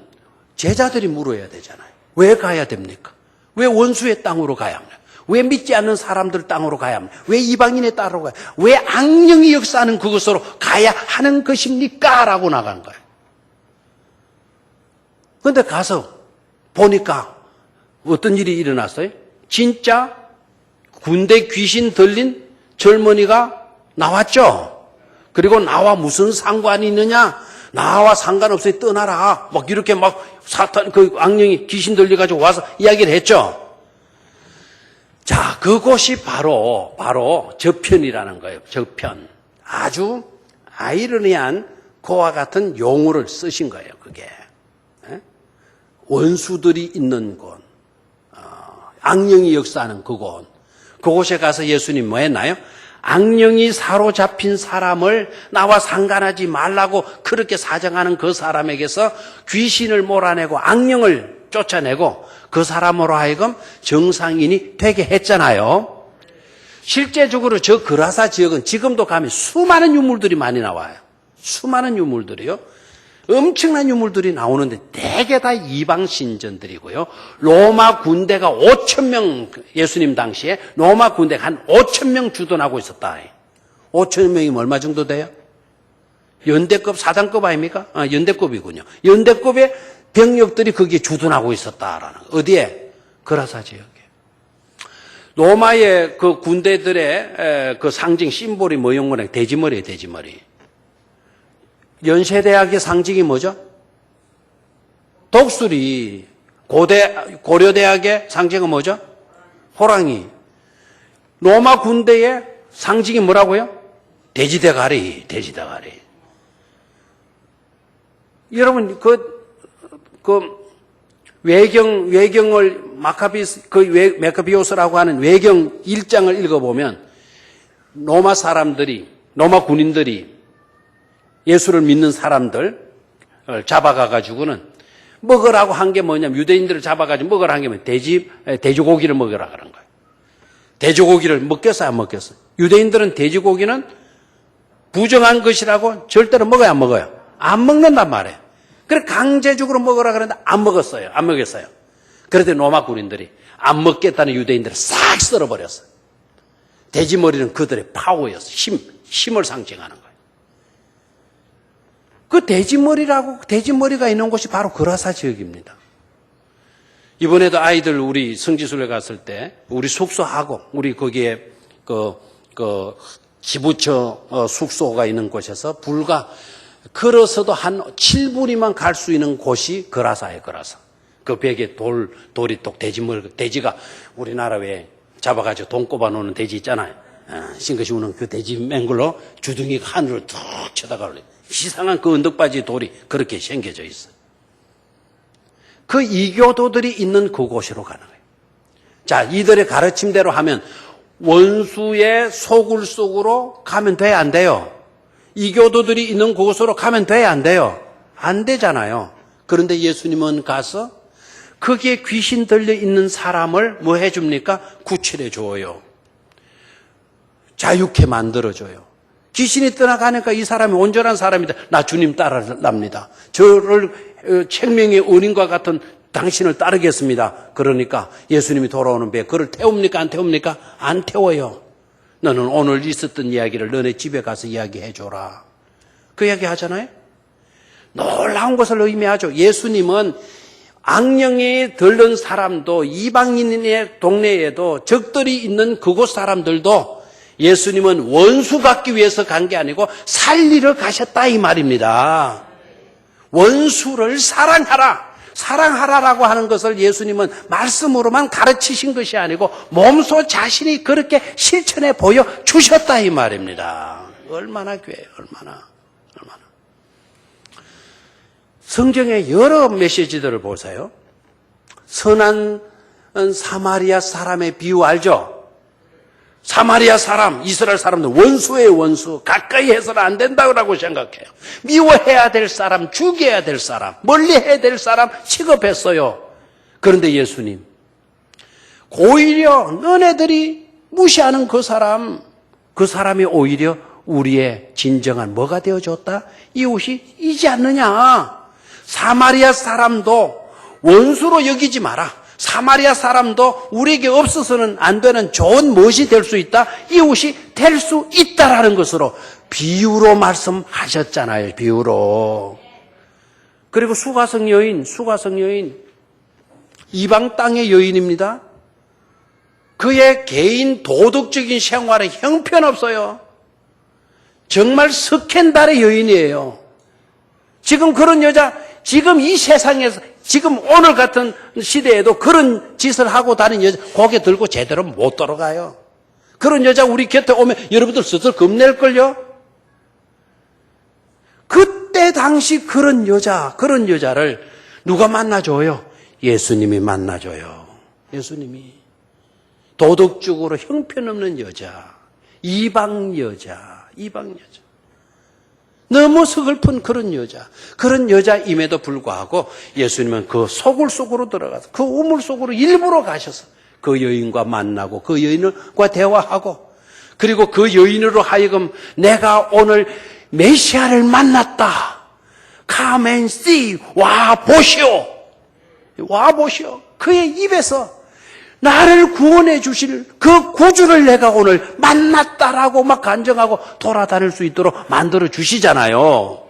제자들이 물어야 되잖아요. 왜 가야 됩니까? 왜 원수의 땅으로 가야 합니까? 왜 믿지 않는 사람들 땅으로 가야 합니까? 왜 이방인의 땅으로 가야 합니까? 왜 악령이 역사하는 그곳으로 가야 하는 것입니까? 라고 나간 거예요. 그런데 가서 보니까 어떤 일이 일어났어요? 진짜 군대 귀신 들린 젊은이가 나왔죠. 그리고 나와 무슨 상관이 있느냐? 나와 상관없어요. 떠나라. 막 이렇게 막 사탄, 그 악령이 귀신 들려가지고 와서 이야기를 했죠. 자, 그곳이 바로 저편이라는 거예요. 저편. 아주 아이러니한 그와 같은 용어를 쓰신 거예요. 그게. 원수들이 있는 곳. 악령이 역사하는 그곳. 그곳에 가서 예수님 뭐 했나요? 악령이 사로잡힌 사람을 나와 상관하지 말라고 그렇게 사정하는 그 사람에게서 귀신을 몰아내고 악령을 쫓아내고 그 사람으로 하여금 정상인이 되게 했잖아요. 실제적으로 저 그라사 지역은 지금도 가면 수많은 유물들이 많이 나와요. 수많은 유물들이요. 엄청난 유물들이 나오는데 대개 다 이방 신전들이고요. 로마 군대가 5,000명, 예수님 당시에 로마 군대가 한 5,000명 주둔하고 있었다. 5,000명이면 얼마 정도 돼요? 연대급, 사단급 아닙니까? 연대급이군요. 연대급의 병력들이 거기에 주둔하고 있었다라는 거. 어디에? 그라사 지역에. 로마의 그 군대들의 그 상징 심볼이 뭐였는 거냐? 돼지머리예요, 돼지머리. 연세대학의 상징이 뭐죠? 독수리. 고려대학의 상징은 뭐죠? 호랑이. 로마 군대의 상징이 뭐라고요? 돼지대가리, 돼지대가리. 여러분, 외경을 메카비오스라고 하는 외경 1장을 읽어보면 로마 군인들이 예수를 믿는 사람들 잡아가가지고는 먹으라고 한 게 뭐냐면 유대인들을 잡아가지고 먹으라 한 게 뭐냐면 돼지고기를 먹으라 그런 거예요. 돼지고기를 먹겠어요, 안 먹겠어요? 유대인들은 돼지고기는 부정한 것이라고 절대로 먹어요, 안 먹어요? 안 먹는단 말이에요. 그래 강제적으로 먹으라 그러는데 안 먹었어요. 그런데 로마 군인들이 안 먹겠다는 유대인들을 싹 썰어버렸어요. 돼지머리는 그들의 파워였어요. 힘을 상징하는 거예요. 그 돼지머리가 있는 곳이 바로 그라사 지역입니다. 이번에도 아이들 우리 성지순례 갔을 때 우리 숙소하고 우리 거기에 지부처 숙소가 있는 곳에서 불과 걸어서도 한 7분이면 갈 수 있는 곳이 그라사예요, 그라사. 그 벽에 돌이 똑 돼지가 우리나라 왜 잡아가지고 돈 꼽아 놓는 돼지 있잖아요. 싱긋이 우는 그 돼지 맹글로 주둥이가 하늘을 툭 쳐다가 올려요. 이상한 그 언덕바지 돌이 그렇게 생겨져 있어요. 그 이교도들이 있는 그곳으로 가는 거예요. 자, 이들의 가르침대로 하면 원수의 소굴 속으로 가면 돼요, 안 돼요? 이교도들이 있는 그곳으로 가면 돼요, 안 돼요? 안 되잖아요. 그런데 예수님은 가서 거기에 귀신 들려 있는 사람을 뭐 해줍니까? 구출해 줘요. 자유케 만들어줘요. 귀신이 떠나가니까 이 사람이 온전한 사람이다. 나 주님 따라랍니다. 저를 생명의 은인과 같은 당신을 따르겠습니다. 그러니까 예수님이 돌아오는 배에 그를 태웁니까? 안 태웁니까? 안 태워요. 너는 오늘 있었던 이야기를 너네 집에 가서 이야기해줘라. 그 이야기 하잖아요. 놀라운 것을 의미하죠. 예수님은 악령이 들른 사람도 이방인의 동네에도 적들이 있는 그곳 사람들도 예수님은 원수 갖기 위해서 간 게 아니고 살리러 가셨다 이 말입니다. 원수를 사랑하라라고 하는 것을 예수님은 말씀으로만 가르치신 것이 아니고 몸소 자신이 그렇게 실천해 보여주셨다 이 말입니다. 얼마나 귀해요, 얼마나. 성경의 여러 메시지들을 보세요. 선한 사마리아 사람의 비유 알죠? 사마리아 사람, 이스라엘 사람들 원수의 원수, 가까이 해서는 안 된다고 생각해요. 미워해야 될 사람, 죽여야 될 사람, 멀리해야 될 사람 취급했어요. 그런데 예수님, 오히려 너네들이 무시하는 그 사람이 오히려 우리의 진정한 뭐가 되어줬다? 이웃이 이지 않느냐? 사마리아 사람도 원수로 여기지 마라. 사마리아 사람도 우리에게 없어서는 안 되는 좋은 무엇이 될 수 있다? 이웃이 될 수 있다라는 것으로 비유로 말씀하셨잖아요. 비유로. 그리고 수가성 여인 이방 땅의 여인입니다. 그의 개인 도덕적인 생활에 형편없어요. 정말 스캔달의 여인이에요. 지금 그런 여자, 지금 이 세상에서, 지금 오늘 같은 시대에도 그런 짓을 하고 다니는 여자, 고개 들고 제대로 못 돌아가요. 그런 여자 우리 곁에 오면 여러분들 스스로 겁낼걸요? 그때 당시 그런 여자를 누가 만나줘요? 예수님이 만나줘요. 예수님이. 도덕적으로 형편없는 여자, 이방 여자. 너무 서글픈 그런 여자임에도 불구하고 예수님은 그 소굴 속으로 들어가서 그 우물 속으로 일부러 가셔서 그 여인과 만나고 그 여인과 대화하고 그리고 그 여인으로 하여금 내가 오늘 메시아를 만났다. Come and see. 와 보시오. 그의 입에서 나를 구원해 주실 그 구주를 내가 오늘 만났다라고 막 간증하고 돌아다닐 수 있도록 만들어 주시잖아요.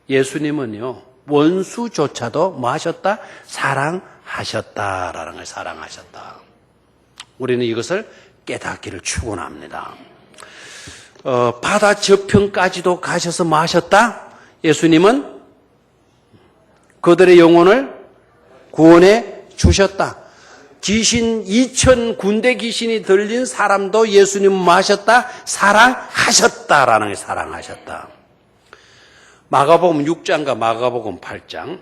예수님은요, 원수조차도 뭐 하셨다? 사랑하셨다라는 걸 사랑하셨다. 우리는 이것을 깨닫기를 축원합니다. 바다 저편까지도 가셔서 뭐 하셨다? 예수님은 그들의 영혼을 구원해 주셨다. 귀신 2,000 군대 귀신이 들린 사람도 예수님은 뭐 하셨다? 사랑하셨다라는 게 사랑하셨다. 마가복음 6장과 마가복음 8장.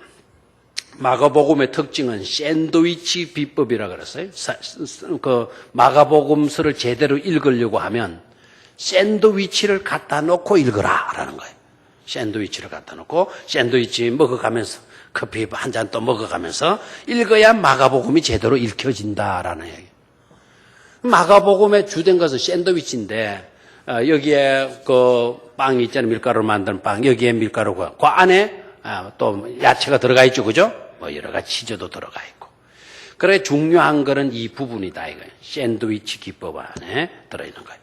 마가복음의 특징은 샌드위치 비법이라 그랬어요. 그 마가복음서를 제대로 읽으려고 하면 샌드위치를 갖다 놓고 읽으라라는 거예요. 샌드위치를 갖다 놓고 샌드위치 먹어가면서 커피 한 잔 또 먹어가면서 읽어야 마가복음이 제대로 읽혀진다라는 얘기예요. 마가복음의 주된 것은 샌드위치인데 여기에 그 빵이 있잖아요. 밀가루로 만든 빵. 여기에 밀가루가 그 안에 또 야채가 들어가 있죠. 그죠? 뭐 여러 가지 치즈도 들어가 있고. 그래 중요한 거는 이 부분이다 이거예요. 샌드위치 기법 안에 들어있는 거예요.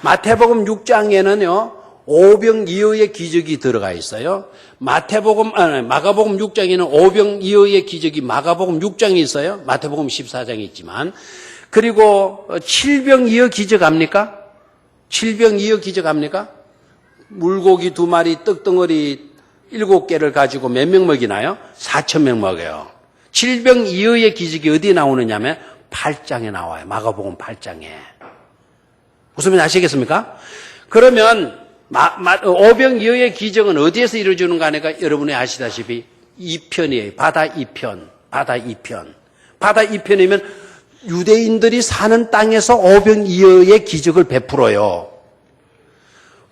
마태복음 6장에는요. 오병이어의 기적이 들어가 있어요. 마가복음 6장에는 오병이어의 기적이 마가복음 6장에 있어요. 마태복음 14장에 있지만. 그리고 칠병이어 기적 압니까? 칠병이어 기적 압니까? 물고기 2마리, 떡덩어리 7개를 가지고 몇 명 먹이나요? 4,000명 먹여요. 칠병이어의 기적이 어디에 나오느냐면 8장에 나와요. 마가복음 8장에. 무슨 말인지 아시겠습니까? 그러면 오병이어의 기적은 어디에서 이루어지는가 하니까 여러분이 아시다시피 2편이에요. 바다 2편. 바다 2편이면 유대인들이 사는 땅에서 오병이어의 기적을 베풀어요.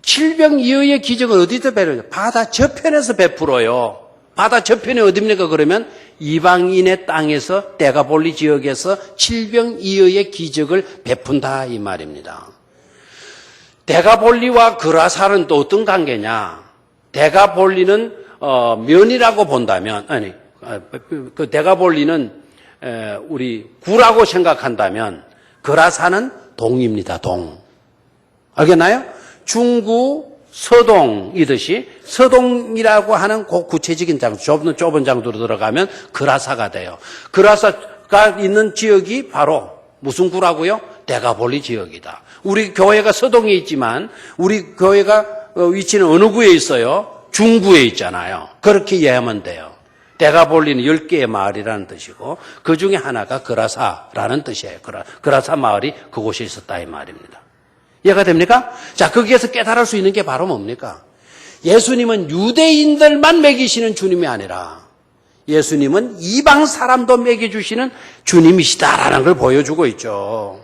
칠병이어의 기적은 어디서 베풀어요? 바다 저편에서 베풀어요. 바다 저편이 어디입니까? 그러면 이방인의 땅에서 데가볼리 지역에서 칠병이어의 기적을 베푼다 이 말입니다. 데가볼리와 그라사는 또 어떤 관계냐? 데가볼리는 면이라고 본다면 그 데가볼리는 우리 구라고 생각한다면 그라사는 동입니다. 동. 알겠나요? 중구 서동이듯이 서동이라고 하는 그 구체적인 장소, 좁은 장소로 들어가면 그라사가 돼요. 그라사가 있는 지역이 바로 무슨 구라고요? 데가볼리 지역이다. 우리 교회가 서동에 있지만 우리 교회가 위치는 어느 구에 있어요? 중구에 있잖아요. 그렇게 이해하면 돼요. 데가볼리는 10개의 마을이라는 뜻이고 그 중에 하나가 그라사라는 뜻이에요. 그라사 마을이 그곳에 있었다 이 말입니다. 이해가 됩니까? 자, 거기에서 깨달을 수 있는 게 바로 뭡니까? 예수님은 유대인들만 먹이시는 주님이 아니라 예수님은 이방 사람도 먹여주시는 주님이시다라는 걸 보여주고 있죠.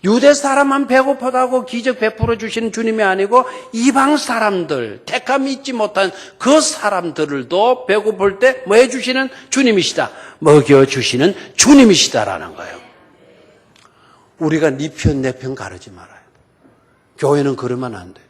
유대 사람만 배고프다고 기적 베풀어 주시는 주님이 아니고 이방 사람들, 택함 잊지 못한 그 사람들도 배고플 때 뭐 해주시는 주님이시다. 먹여주시는 주님이시다라는 거예요. 우리가 네 편, 내 편 가르지 말아요. 교회는 그러면 안 돼요.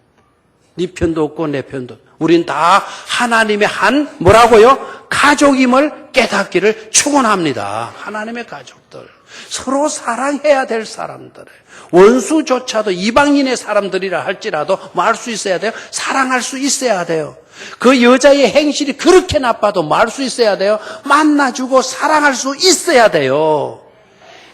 네 편도 없고 내 편도 없고. 우린 다 하나님의 한 뭐라고요? 가족임을 깨닫기를 축원합니다. 하나님의 가족들. 서로 사랑해야 될 사람들. 원수조차도 이방인의 사람들이라 할지라도 뭐 할 수 있어야 돼요? 사랑할 수 있어야 돼요. 그 여자의 행실이 그렇게 나빠도 뭐 할 수 있어야 돼요? 만나주고 사랑할 수 있어야 돼요.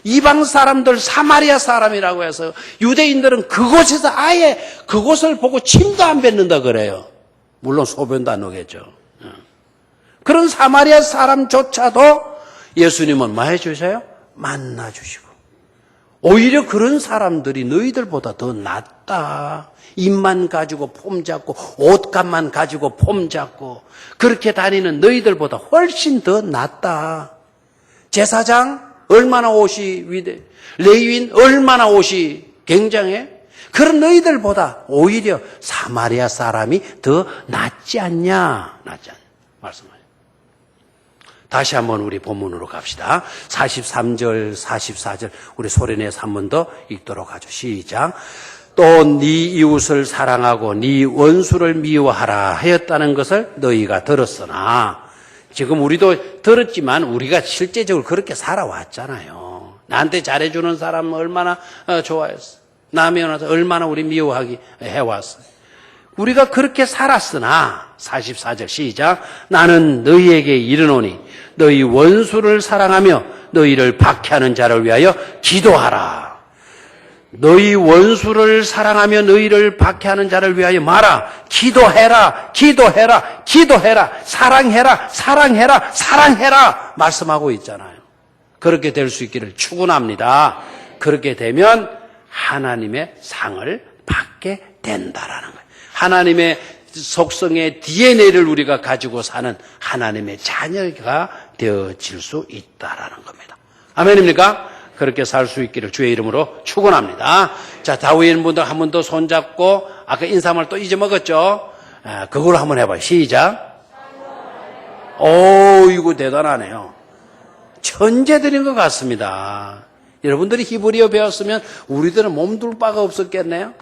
이방 사람들 사마리아 사람이라고 해서 유대인들은 그곳에서 아예 그곳을 보고 침도 안 뱉는다 그래요. 물론 소변도 안 오겠죠. 그런 사마리아 사람조차도 예수님은 뭐 해주세요? 만나주시고. 오히려 그런 사람들이 너희들보다 더 낫다. 입만 가지고 폼 잡고 옷값만 가지고 폼 잡고 그렇게 다니는 너희들보다 훨씬 더 낫다. 제사장 얼마나 옷이 위대, 레위인 얼마나 옷이 굉장해. 그런 너희들보다 오히려 사마리아 사람이 더 낫지 않냐. 낫지 않냐. 말씀하세요. 다시 한번 우리 본문으로 갑시다. 43절, 44절 우리 소리내서 한 번 더 읽도록 하죠. 시작. 또 네 이웃을 사랑하고 네 원수를 미워하라 하였다는 것을 너희가 들었으나 지금 우리도 들었지만 우리가 실제적으로 그렇게 살아왔잖아요. 나한테 잘해주는 사람 얼마나 좋아했어. 남의 연하서 얼마나 우리 미워하기 해왔어요. 우리가 그렇게 살았으나 44절 시작. 나는 너희에게 이르노니 너희 원수를 사랑하며 너희를 박해하는 자를 위하여 기도하라. 너희 원수를 사랑하며 너희를 박해하는 자를 위하여 말아. 기도해라. 기도해라. 기도해라. 사랑해라. 사랑해라. 사랑해라. 말씀하고 있잖아요. 그렇게 될 수 있기를 축원합니다. 그렇게 되면 하나님의 상을 받게 된다라는 거예요. 하나님의 속성의 DNA를 우리가 가지고 사는 하나님의 자녀가 되어질 수 있다라는 겁니다. 아멘입니까? 그렇게 살 수 있기를 주의 이름으로 축원합니다. 자, 다윗 분들 한 번 더 손잡고 아까 인사말 또 잊어먹었죠? 그걸 한번 해봐요. 시작. 오, 이거 대단하네요. 천재들인 것 같습니다. 여러분들이 히브리어 배웠으면 우리들은 몸둘 바가 없었겠네요.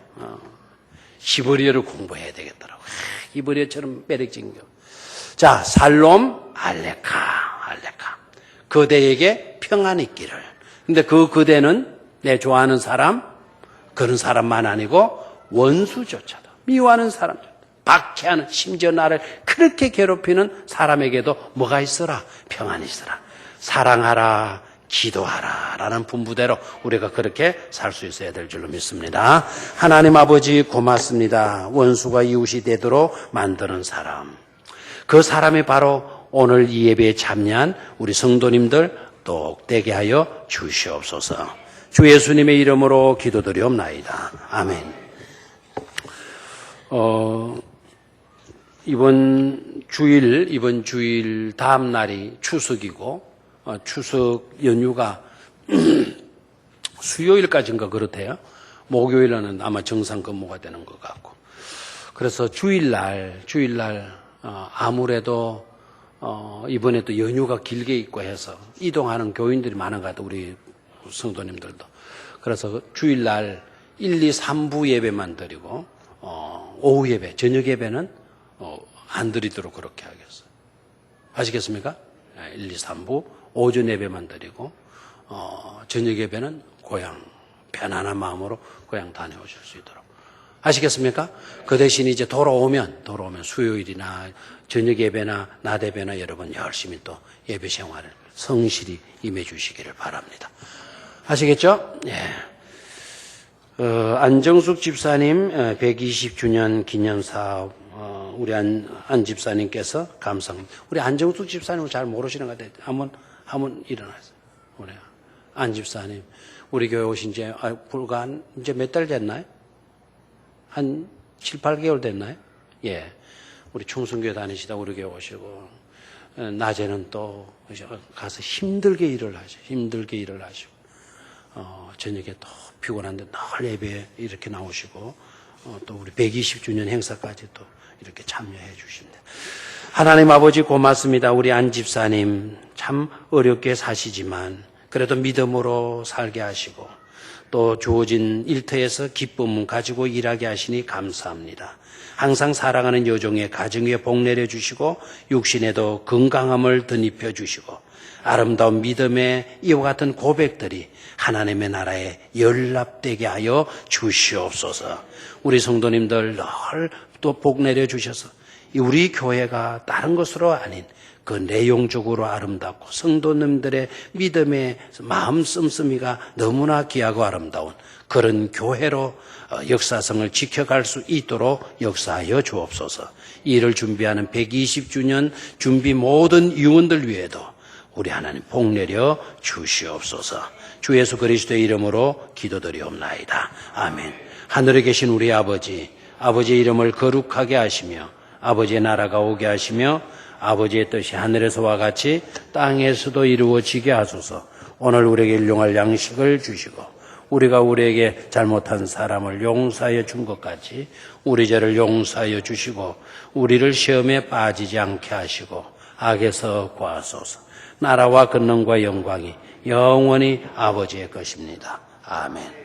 히브리어를 공부해야 되겠더라고요. 히브리어처럼 매력적인 거. 자, 살롬 알레카. 그대에게 평안이 있기를. 근데 그 그대는 내 좋아하는 사람, 그런 사람만 아니고 원수조차도 미워하는 사람, 박해하는, 심지어 나를 그렇게 괴롭히는 사람에게도 뭐가 있어라? 평안이 있어라. 사랑하라, 기도하라 라는 분부대로 우리가 그렇게 살 수 있어야 될 줄로 믿습니다. 하나님 아버지 고맙습니다. 원수가 이웃이 되도록 만드는 사람. 그 사람이 바로 오늘 이 예배에 참여한 우리 성도님들 똑되게 하여 주시옵소서. 주 예수님의 이름으로 기도드리옵나이다. 아멘. 이번 주일 다음 날이 추석이고 추석 연휴가 수요일까지인가 그렇대요. 목요일은 아마 정상 근무가 되는 것 같고. 그래서 주일날 아무래도 이번에 또 연휴가 길게 있고 해서 이동하는 교인들이 많은 것 같아요. 우리 성도님들도. 그래서 주일날 1, 2, 3부 예배만 드리고 오후 예배, 저녁 예배는 안 드리도록 그렇게 하겠어요. 아시겠습니까? 1, 2, 3부 오전 예배만 드리고 저녁 예배는 고향 편안한 마음으로 고향 다녀오실 수 있도록. 아시겠습니까? 그 대신 이제 돌아오면 수요일이나 저녁 예배나 낮 예배나 여러분 열심히 또 예배 생활을 성실히 임해 주시기를 바랍니다. 아시겠죠? 예. 안정숙 집사님 120주년 기념 사업 우리 안 집사님께서 감사합니다. 우리 안정숙 집사님을 잘 모르시는 것 같아요. 한번 일어나세요. 우리 안 집사님 우리 교회 오신 지 불과 이제 몇 달 됐나요? 한 7, 8개월 됐나요? 예. 우리 충성교회 다니시다 우리 교회 오시고, 낮에는 또 가서 힘들게 일을 하시고, 저녁에 또 피곤한데 늘 예배에 이렇게 나오시고, 또 우리 120주년 행사까지 또 이렇게 참여해 주십니다. 하나님 아버지 고맙습니다. 우리 안 집사님 참 어렵게 사시지만, 그래도 믿음으로 살게 하시고, 또 주어진 일터에서 기쁨 가지고 일하게 하시니 감사합니다. 항상 사랑하는 여종의 가정 위에 복 내려주시고 육신에도 건강함을 덧입혀 주시고 아름다운 믿음의 이와 같은 고백들이 하나님의 나라에 연합되게 하여 주시옵소서. 우리 성도님들 늘 또 복 내려주셔서 우리 교회가 다른 것으로 아닌 그 내용적으로 아름답고 성도님들의 믿음의 마음 씀씀이가 너무나 귀하고 아름다운 그런 교회로 역사성을 지켜갈 수 있도록 역사하여 주옵소서. 이를 준비하는 120주년 준비 모든 위원들 위에도 우리 하나님 복 내려 주시옵소서. 주 예수 그리스도의 이름으로 기도드리옵나이다. 아멘. 하늘에 계신 우리 아버지, 아버지의 이름을 거룩하게 하시며 아버지의 나라가 오게 하시며 아버지의 뜻이 하늘에서와 같이 땅에서도 이루어지게 하소서. 오늘 우리에게 일용할 양식을 주시고 우리가 우리에게 잘못한 사람을 용서하여 준 것 같이 우리 죄를 용서하여 주시고 우리를 시험에 빠지지 않게 하시고 악에서 구하소서. 나라와 권능과 영광이 영원히 아버지의 것입니다. 아멘.